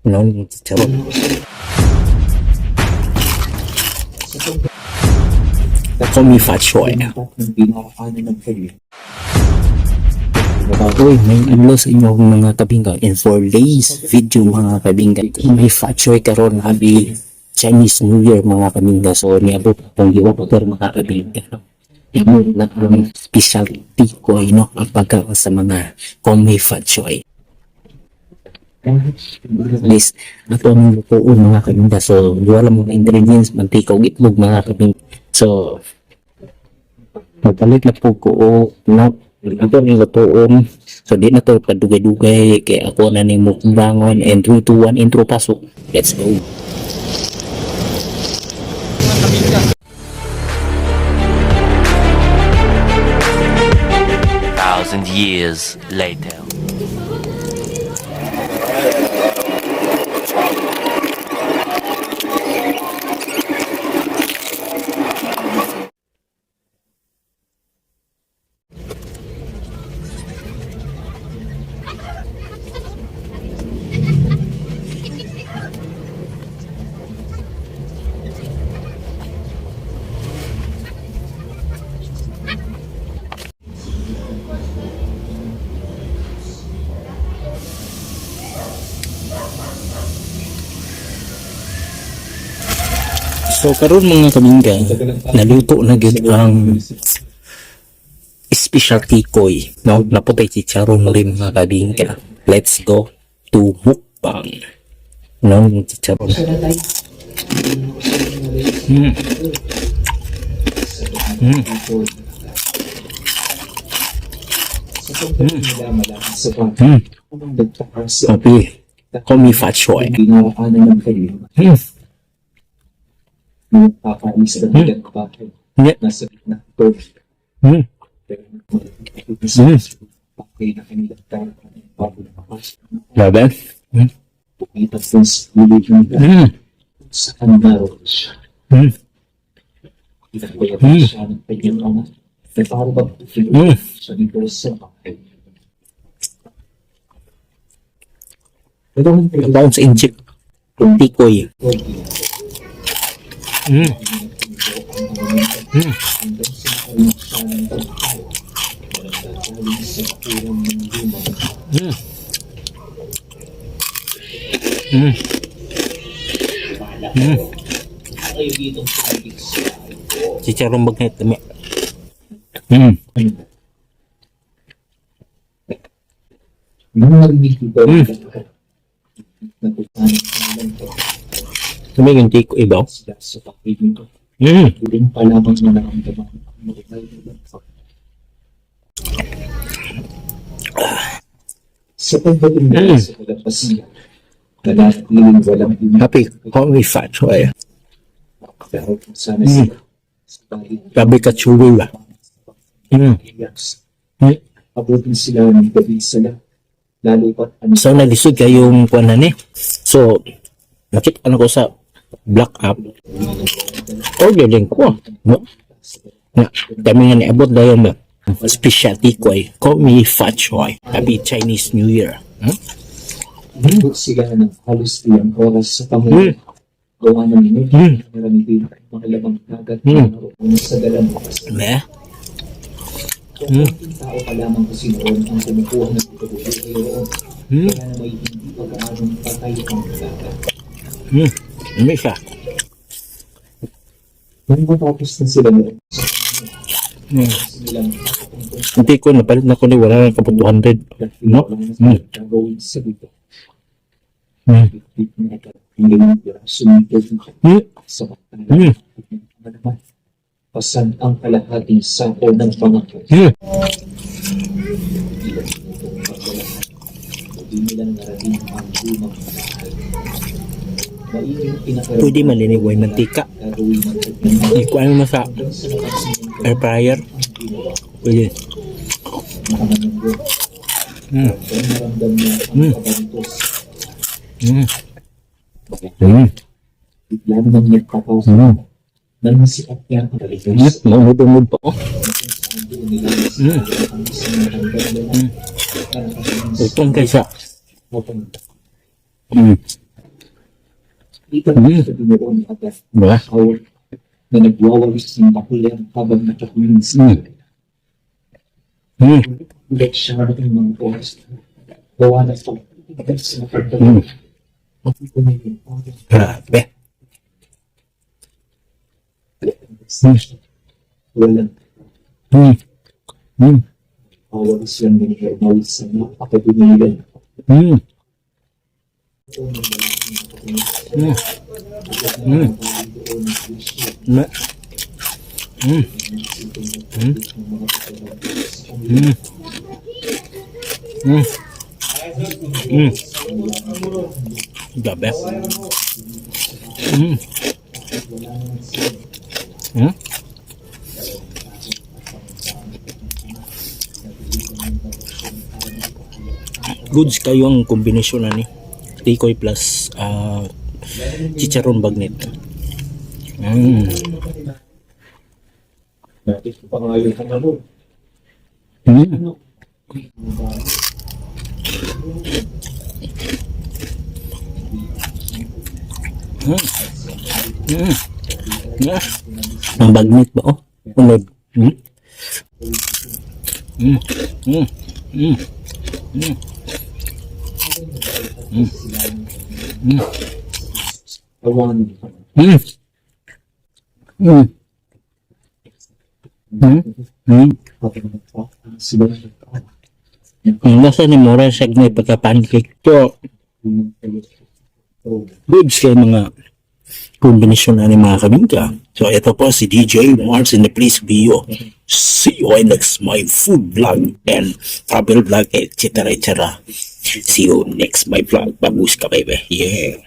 No, charot. Call me Fat Choy. Uy, may adlo sa inyo mga kabingka. In 4 days video mga kabingka. May Fat Choy karon habi Chinese New Year mga kabingka. So niabot itong giwater mga kabingka. Yung na ang specialty ko no ang pagka sa mga Call me Fat Choy. Guys, ito ang lutoon mga kabingka. So wala mga ingredients, mantika o itlog mga kabingka. So magpalit na po ko o no, ito yung lutoon. So di na to padugay-dugay kaya ako na ni mukbangon and 3, 2, 1 intro pasok. Let's go. Thousand years later. So karon mga kabingka, naluto na gid ang specialty koy. No, naputay chicharon rin mga kabingka. Let's go to mukbang. No, chicharon. Okay. Call me Fat Choy. Nakakainis na bigat ko pa. Nasa gitna. Perfect. Pakay na kanila tayo. Bago na kapas. Laban? Pukita sa spirit niya. Sa kanaro siya. Kita ko yung siya ng penyang ama. May paro ba sa nito sa pakay. Ang taon sa injik. Tikoy. Chicharong bagnet dami. Kami yung tiko ibaw. Sa pakay nito. Hindi pa lamang na nakamdaman. Sa pagdating na sa paglapas niya, nanatiling walang Happy, call me Fat Choy. pero kung sana sila sa balik Sabi ka chuwi ba? abutin sila ng gabi sila lalo pat So nalisod kayong kuwan ni. So nakita ano ko sa black app. Oh, galing ko. No. Na, kami nga niabot dayon ba. Specialty ko ay call me Fat Choy. Happy Chinese New Year. abot sila ng halos ilang oras sa pamuhay gawa ng minute marami din makalabang kagat sa dalang Meh? kung tao pa lamang kasi noon ang kumukuha ng pagkabuhay kayo kaya na may hindi pagkaanong patay ang kagat. Ano siya? Nung matapos na sila noon, silang Hindi ko napalit na ko ni wala nang kapag 200. No? gagawin sa dito. Hindi mo sumunod sa pagkala. Pasan ang kalahating sako ng pangako. Hindi nilang narating ang lumang pagkakas. Pwede malinigway mantika. Ikuha mo sa air fryer. Pwede. Bigla naman niya kakaw nang sikat niya ang kaligas. Mamudumud pa ko. Utong kaysa. Nakita ko sa Pinoon at Diba? power na nagwawalis ng bakulang habang nakakulis. Ulit siya ng mga oras. Gawa na sa sa pagdala. Grabe. Walang power siya ng normal sa napakadunilan. Grabe. Goods kayo ang kombinasyon na ni tikoy plus chicharon bagnet. Dati ko pa nga yung ano. Ang bagnet ba oh? Unod. Awan. Sila. Ang lasa ni Mora segment pagka pancake to. Goods kay mga kombinasyon na ni mga kabingka. So ito po si DJ Mars in the Please Bio. See you in next my food vlog and travel vlog etc. etc. See you next my vlog. Bagus ka baby. Yeah.